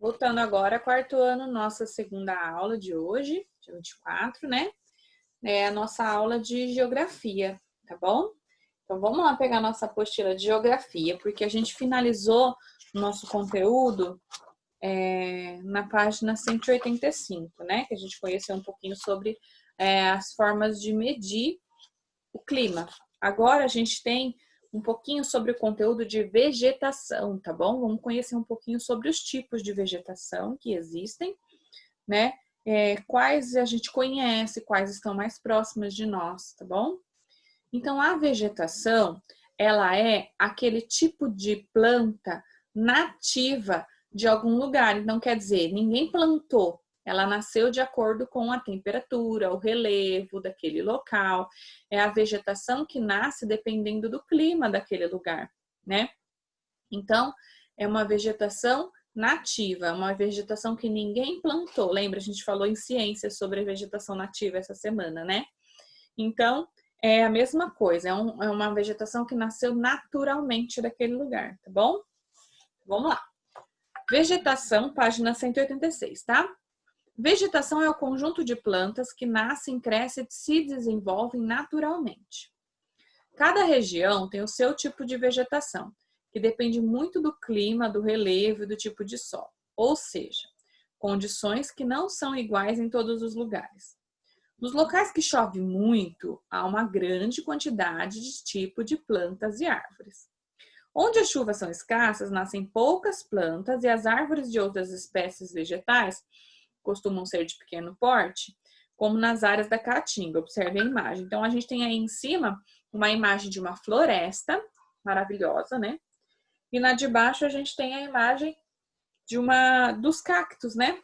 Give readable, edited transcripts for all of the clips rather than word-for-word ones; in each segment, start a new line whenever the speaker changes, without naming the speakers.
Voltando agora, quarto ano, nossa segunda aula de hoje, dia 24, né? É a nossa aula de geografia, tá bom? Então vamos lá pegar nossa apostila de geografia, porque a gente finalizou o nosso conteúdo na página 185, né? Que a gente conheceu um pouquinho sobre as formas de medir o clima. Agora a gente tem um pouquinho sobre o conteúdo de vegetação, tá bom? Vamos conhecer um pouquinho sobre os tipos de vegetação que existem, né? Quais a gente conhece, quais estão mais próximas de nós, tá bom? Então, a vegetação, ela é aquele tipo de planta nativa de algum lugar. Então, quer dizer, ninguém plantou. Ela nasceu de acordo com a temperatura, o relevo daquele local. É a vegetação que nasce dependendo do clima daquele lugar, né? Então, é uma vegetação nativa, uma vegetação que ninguém plantou. Lembra, a gente falou em ciência sobre a vegetação nativa essa semana, né? Então, é a mesma coisa, é uma vegetação que nasceu naturalmente daquele lugar, tá bom? Vamos lá. Vegetação, página 186, tá? Vegetação é o conjunto de plantas que nascem, crescem e se desenvolvem naturalmente. Cada região tem o seu tipo de vegetação, que depende muito do clima, do relevo e do tipo de solo, ou seja, condições que não são iguais em todos os lugares. Nos locais que chove muito, há uma grande quantidade de tipo de plantas e árvores. Onde as chuvas são escassas, nascem poucas plantas e as árvores de outras espécies vegetais costumam ser de pequeno porte, como nas áreas da Caatinga. Observe a imagem. Então, a gente tem aí em cima uma imagem de uma floresta maravilhosa, né? E na de baixo a gente tem a imagem dos cactos, né?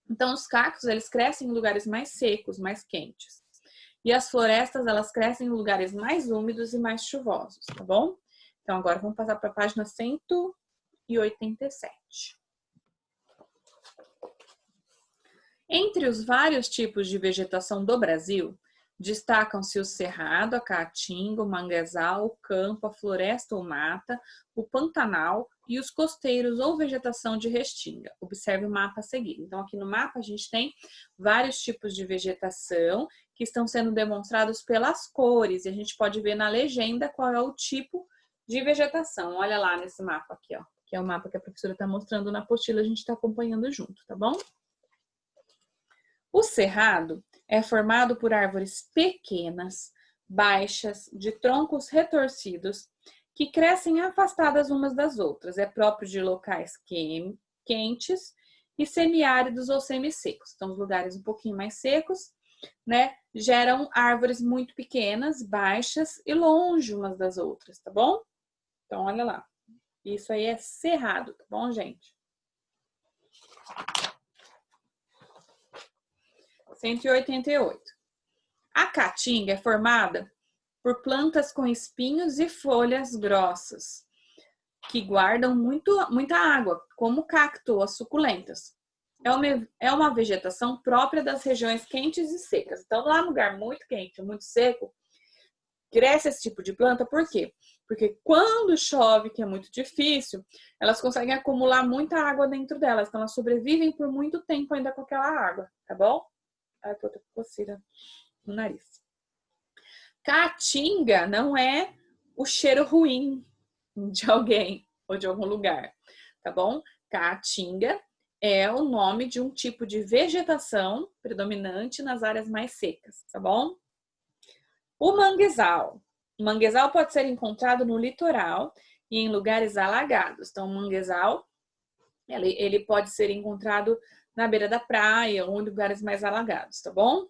Então, os cactos, eles crescem em lugares mais secos, mais quentes. E as florestas, elas crescem em lugares mais úmidos e mais chuvosos, tá bom? Então, agora vamos passar para a página 187. Entre os vários tipos de vegetação do Brasil, destacam-se o cerrado, a caatinga, o manguezal, o campo, a floresta ou mata, o pantanal e os costeiros ou vegetação de restinga. Observe o mapa a seguir. Então, aqui no mapa a gente tem vários tipos de vegetação que estão sendo demonstrados pelas cores. E a gente pode ver na legenda qual é o tipo de vegetação. Olha lá nesse mapa aqui, ó, que é o mapa que a professora está mostrando na apostila, a gente está acompanhando junto, tá bom? O cerrado é formado por árvores pequenas, baixas, de troncos retorcidos, que crescem afastadas umas das outras. É próprio de locais quentes e semiáridos ou semissecos. Então, os lugares um pouquinho mais secos, né, geram árvores muito pequenas, baixas e longe umas das outras, tá bom? Então, olha lá. Isso aí é cerrado, tá bom, gente? 188. A caatinga é formada por plantas com espinhos e folhas grossas, que guardam muita água, como cacto, as suculentas. É uma vegetação própria das regiões quentes e secas. Então, lá no lugar muito quente, muito seco, cresce esse tipo de planta, por quê? Porque quando chove, que é muito difícil, elas conseguem acumular muita água dentro delas. Então, elas sobrevivem por muito tempo ainda com aquela água, tá bom? Ai, tô com coceira no nariz. Caatinga não é o cheiro ruim de alguém ou de algum lugar, tá bom? Caatinga é o nome de um tipo de vegetação predominante nas áreas mais secas, tá bom? O manguezal. O manguezal pode ser encontrado no litoral e em lugares alagados. Então, o manguezal, ele pode ser encontrado na beira da praia ou em lugares mais alagados, tá bom?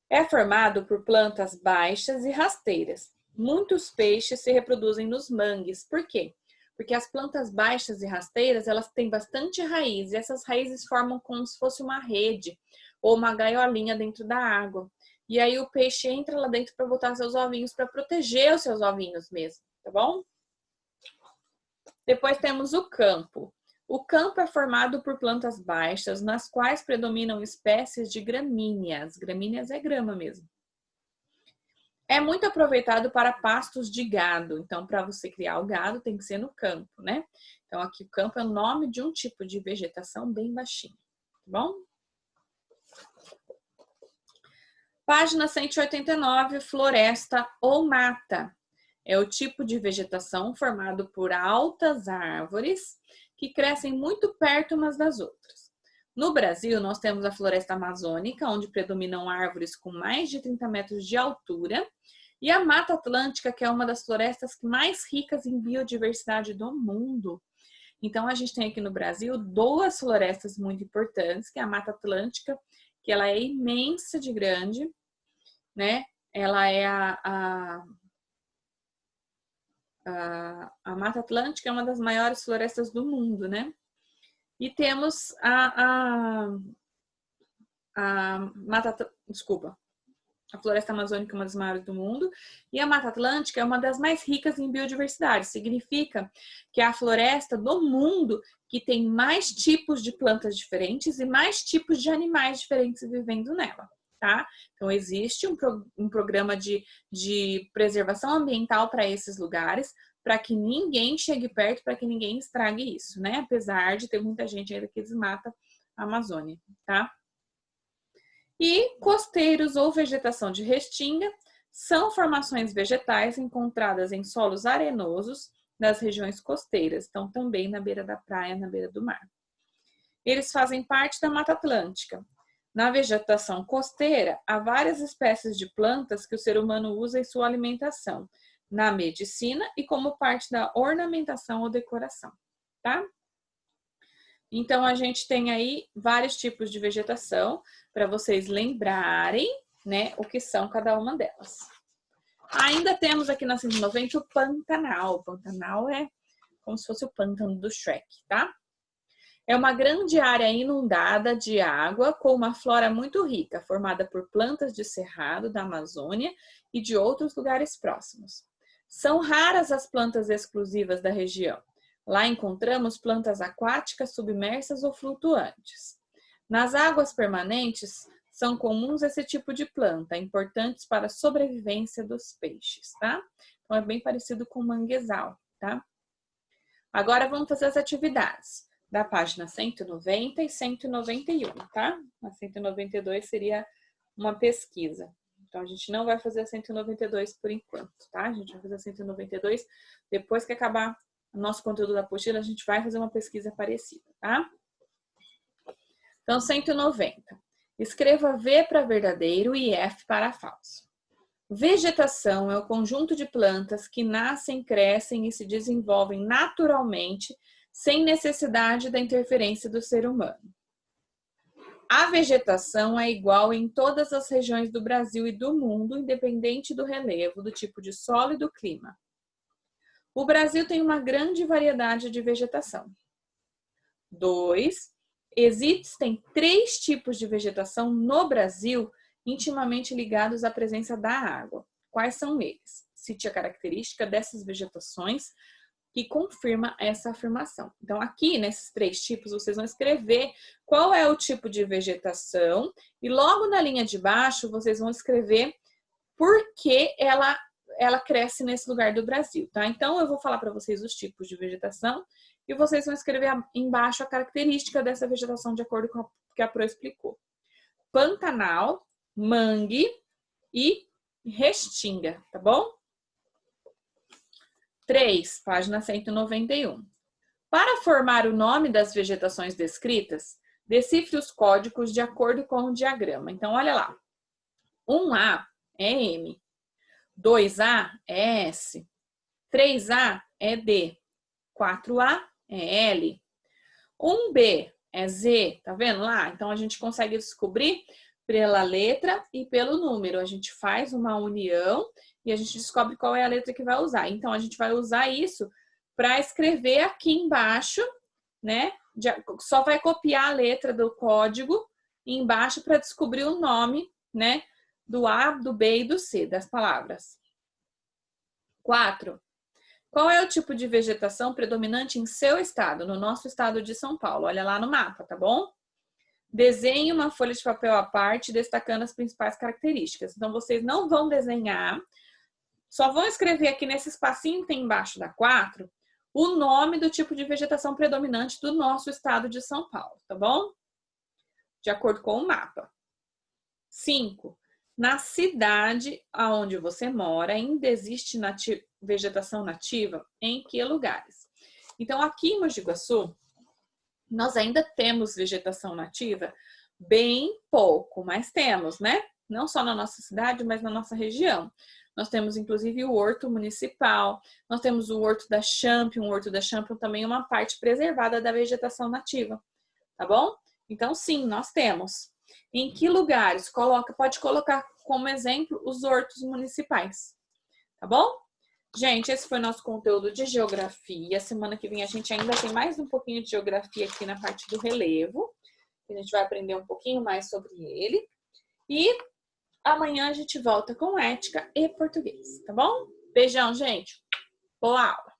É formado por plantas baixas e rasteiras. Muitos peixes se reproduzem nos mangues. Por quê? Porque as plantas baixas e rasteiras, elas têm bastante raiz, e essas raízes formam como se fosse uma rede ou uma gaiolinha dentro da água. E aí o peixe entra lá dentro para botar seus ovinhos, para proteger os seus ovinhos mesmo, tá bom? Depois temos o campo. O campo é formado por plantas baixas, nas quais predominam espécies de gramíneas. Gramíneas é grama mesmo. É muito aproveitado para pastos de gado. Então, para você criar o gado, tem que ser no campo, né? Então, aqui o campo é o nome de um tipo de vegetação bem baixinha, tá bom? Página 189, floresta ou mata. É o tipo de vegetação formado por altas árvores que crescem muito perto umas das outras. No Brasil, nós temos a floresta amazônica, onde predominam árvores com mais de 30 metros de altura, e a Mata Atlântica, que é uma das florestas mais ricas em biodiversidade do mundo. Então, a gente tem aqui no Brasil 2 florestas muito importantes, que é a Mata Atlântica, que ela é imensa de grande, né? Ela é a Mata Atlântica é uma das maiores florestas do mundo, né? E temos a Floresta Amazônica é uma das maiores do mundo, e a Mata Atlântica é uma das mais ricas em biodiversidade. Significa que é a floresta do mundo que tem mais tipos de plantas diferentes e mais tipos de animais diferentes vivendo nela, tá? Então, existe um programa de preservação ambiental para esses lugares, para que ninguém chegue perto, para que ninguém estrague isso, né? Apesar de ter muita gente ainda que desmata a Amazônia, tá? E costeiros ou vegetação de restinga são formações vegetais encontradas em solos arenosos das regiões costeiras, então também na beira da praia, na beira do mar. Eles fazem parte da Mata Atlântica. Na vegetação costeira, há várias espécies de plantas que o ser humano usa em sua alimentação, na medicina e como parte da ornamentação ou decoração, tá? Então, a gente tem aí vários tipos de vegetação para vocês lembrarem, né, o que são cada uma delas. Ainda temos aqui na 190 o Pantanal. O Pantanal é como se fosse o pântano do Shrek, tá? É uma grande área inundada de água com uma flora muito rica, formada por plantas de cerrado da Amazônia e de outros lugares próximos. São raras as plantas exclusivas da região. Lá encontramos plantas aquáticas submersas ou flutuantes. Nas águas permanentes, são comuns esse tipo de planta, importantes para a sobrevivência dos peixes, tá? Então, é bem parecido com o manguezal, tá? Agora, vamos fazer as atividades da página 190 e 191, tá? A 192 seria uma pesquisa. Então, a gente não vai fazer a 192 por enquanto, tá? A gente vai fazer a 192 depois que acabar o nosso conteúdo da apostila, a gente vai fazer uma pesquisa parecida, tá? Então, 190. Escreva V para verdadeiro e F para falso. Vegetação é o conjunto de plantas que nascem, crescem e se desenvolvem naturalmente, sem necessidade da interferência do ser humano. A vegetação é igual em todas as regiões do Brasil e do mundo, independente do relevo, do tipo de solo e do clima. O Brasil tem uma grande variedade de vegetação. 2. Existem 3 tipos de vegetação no Brasil intimamente ligados à presença da água. Quais são eles? Cite a característica dessas vegetações que confirma essa afirmação. Então, aqui, nesses 3 tipos, vocês vão escrever qual é o tipo de vegetação e logo na linha de baixo, vocês vão escrever por que ela cresce nesse lugar do Brasil, tá? Então, eu vou falar para vocês os tipos de vegetação e vocês vão escrever embaixo a característica dessa vegetação de acordo com o que a Pro explicou. Pantanal, mangue e restinga, tá bom? 3, página 191. Para formar o nome das vegetações descritas, decifre os códigos de acordo com o diagrama. Então, olha lá. 1A é M. 2A é S, 3A é D, 4A é L, 1B é Z, tá vendo lá? Então, a gente consegue descobrir pela letra e pelo número. A gente faz uma união e a gente descobre qual é a letra que vai usar. Então, a gente vai usar isso para escrever aqui embaixo, né? Só vai copiar a letra do código embaixo para descobrir o nome, né? Do A, do B e do C, das palavras. 4. Qual é o tipo de vegetação predominante em seu estado, no nosso estado de São Paulo? Olha lá no mapa, tá bom? Desenhe uma folha de papel à parte, destacando as principais características. Então, vocês não vão desenhar, só vão escrever aqui nesse espacinho que tem embaixo da 4, o nome do tipo de vegetação predominante do nosso estado de São Paulo, tá bom? De acordo com o mapa. 5. Na cidade onde você mora, ainda existe vegetação nativa? Em que lugares? Então, aqui em Mogi Guaçu, nós ainda temos vegetação nativa, bem pouco, mas temos, né? Não só na nossa cidade, mas na nossa região. Nós temos, inclusive, o Horto Municipal, nós temos o Horto da Champion, o Horto da Champion também é uma parte preservada da vegetação nativa, tá bom? Então, sim, nós temos. Em que lugares? Pode colocar como exemplo os hortos municipais, tá bom? Gente, esse foi o nosso conteúdo de geografia. Semana que vem a gente ainda tem mais um pouquinho de geografia aqui na parte do relevo. A gente vai aprender um pouquinho mais sobre ele. E amanhã a gente volta com ética e português, tá bom? Beijão, gente. Boa aula!